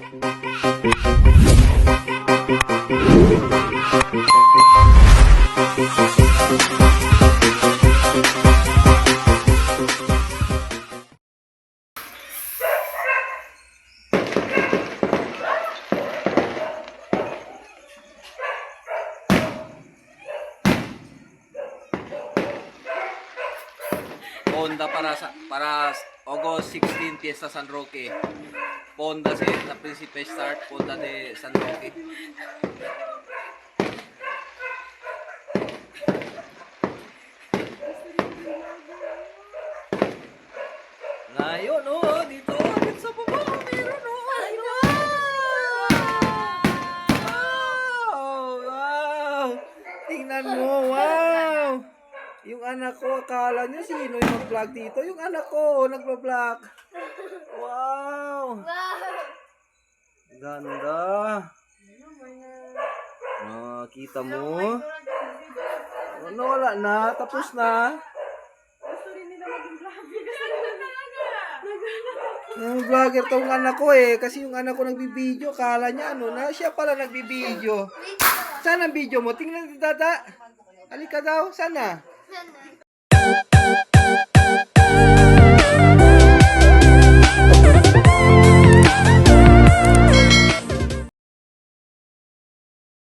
Honda para August 16 Fiesta San Roque. Honda sa Principe Start, Honda de San Roque. Ngayon, oh, dito agad sa baba, meron, oh. Wow! Wow! Tingnan mo, wow! Yung anak ko, akala niya sino yung mag-vlog dito? Yung anak ko, nagpa-vlog. Wow! Ganda. Ah, kita mo? Ano, wala na? Tapos na? Yung vlogger tong anak ko eh. Kasi yung anak ko nagbibideo. Akala niya ano na. Siya pala nagbibideo. Saan ang video mo? Tingnan dada. Halika daw. Sana?